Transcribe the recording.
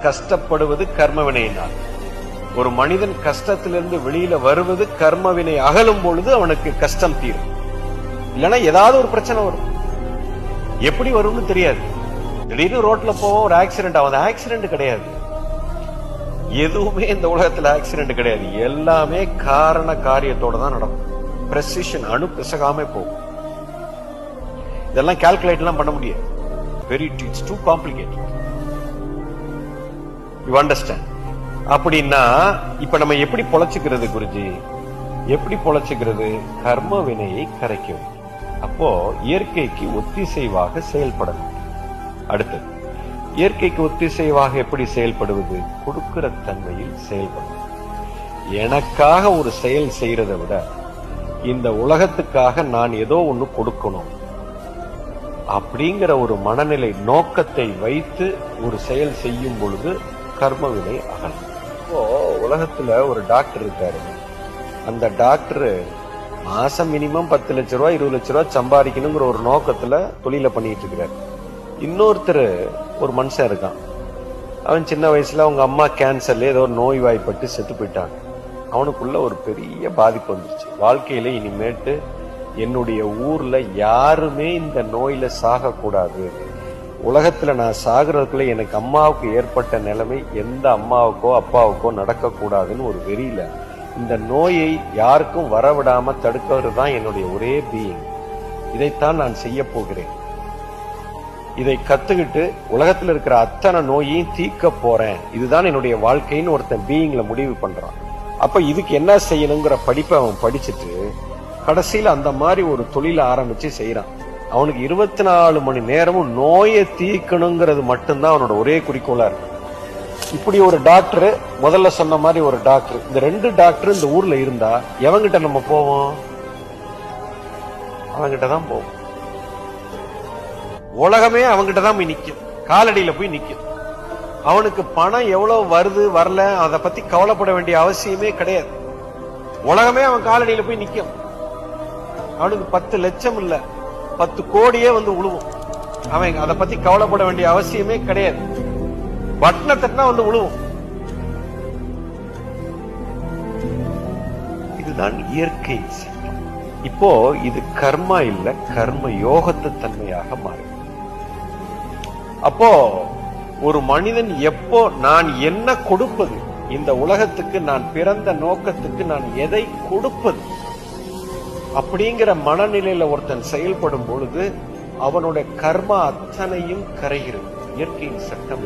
கஷ்டப்படுவது கர்மவினையினால். ஒரு மனிதன் கஷ்டத்திலிருந்து வெளியில வருவது கர்மவினை அகலும் பொழுது அவனுக்கு கஷ்டம் தீரும். இல்லைன்னா ஏதாவது ஒரு பிரச்சனை வரும். எப்படி வரும்னு தெரியாது. திடீர்னு ரோட்ல போவோம், ஒரு ஆக்சிடென்ட் ஆகும். ஆக்சிடென்ட் கிடையாது. எதுவுமே இந்த உலகத்துல ஆக்சிடென்ட் கிடையாது. எல்லாமே காரண காரியத்தோட தான் நடக்கும். பிரெசிஷன், அணு பிசகாம போகும். இதெல்லாம் கால்குலேட் எல்லாம் பண்ண முடியாது. Very its too complicated. You understand? அப்படின்னா இப்ப நம்ம எப்படி பொழைச்சுக்கிறது குருஜி? எப்படி பொழைச்சுக்கிறது? கர்ம வினையை கரைக்க வேண்டும். அப்போ இயற்கைக்கு ஒத்திசைவாக செயல்படணும். அடுத்தது, இயற்கைக்கு ஒத்திசைவாக எப்படி செயல்படுவது? கொடுக்கிற தன்மையில் செயல்படும். எனக்காக ஒரு செயல் செய்யறதை விட இந்த உலகத்துக்காக நான் ஏதோ ஒண்ணு கொடுக்கணும் அப்படிங்கிற ஒரு மனநிலை, நோக்கத்தை வைத்து ஒரு செயல் செய்யும் பொழுது கர்மவினை அகலும். இப்போ உலகத்துல ஒரு டாக்டர் இருக்காரு. அந்த டாக்டர் மாசம் மினிமம் 10 லட்சம் ரூபாய் 20 லட்சம் ரூபாய் சம்பாதிக்கணுங்கிற ஒரு நோக்கத்துல தொழில பண்ணிட்டு இருக்கிறார். இன்னொருத்தர் ஒரு மனுஷன் இருக்கான். அவன் சின்ன வயசுல அவங்க அம்மா கேன்சர்ல ஏதோ ஒரு நோய் வாய்ப்பட்டு செத்து போயிட்டாங்க. அவனுக்குள்ள ஒரு பெரிய பாதிப்பு வந்துருச்சு. வாழ்க்கையில இனிமேட்டு என்னுடைய ஊர்ல யாருமே இந்த நோயில சாக கூடாது, உலகத்துல நான் சாகுறதுக்குள்ள எனக்கு அம்மாவுக்கு ஏற்பட்ட நிலைமை எந்த அம்மாவுக்கோ அப்பாவுக்கோ நடக்க கூடாதுன்னு ஒரு வெறியில இந்த நோயை யாருக்கும் வரவிடாம தடுக்கிறது தான் என்னுடைய ஒரே பீயிங். இதைத்தான் நான் செய்ய போகிறேன். இதை கத்துக்கிட்டு உலகத்துல இருக்கிற அத்தனை நோயையும் தீர்க்க போறேன். இதுதான் என்னுடைய வாழ்க்கைன்னு ஒருத்தன் பீயிங்ல முடிவு பண்றான். அப்ப இதுக்கு என்ன செய்யணுங்கிற படிப்பை அவன் படிச்சுட்டு கடைசியில அந்த மாதிரி ஒரு தொழிலை ஆரம்பிச்சு செய்யறான். அவனுக்கு 24 மணி நேரமும் நோயை தீர்க்கணுங்கிறது மட்டும்தான் அவனோட ஒரே குறிக்கோளா இருக்கு. இப்படி ஒரு டாக்டர், முதல்ல சொன்ன மாதிரி ஒரு டாக்டர், இந்த 2 டாக்டர் இந்த ஊர்ல இருந்தா எவங்கிட்ட நம்ம போவோம்? அவங்கிட்ட தான் போவோம். உலகமே அவங்கிட்ட தான் போய் நிக்கும், காலடியில போய் நிக்கும். அவனுக்கு பணம் எவ்வளவு வருது வரல அதை பத்தி கவலைப்பட வேண்டிய அவசியமே கிடையாது. உலகமே அவன் காலடியில போய் நிக்கும். அவனுக்கு 10 லட்சம் இல்ல 10 கோடியே வந்து உழுவும். அவன் அதை பத்தி கவலைப்பட வேண்டிய அவசியமே கிடையாது. பட்டனை தட்டினா வந்து உழுவும். இதுதான் இயற்கை சட்டம். இப்போ இது கர்மா இல்ல, கர்ம யோகத்து தன்மையாக மாறும். அப்போ ஒரு மனிதன் எப்போ நான் என்ன கொடுப்பது, இந்த உலகத்துக்கு நான் பிறந்த நோக்கத்துக்கு நான் எதை கொடுப்பது அப்படிங்கிற மனநிலையில ஒருத்தன் செயல்படும் பொழுது அவனுடைய கர்மா அத்தனையும் கரைகிறது. இயற்கையின் சட்டம்.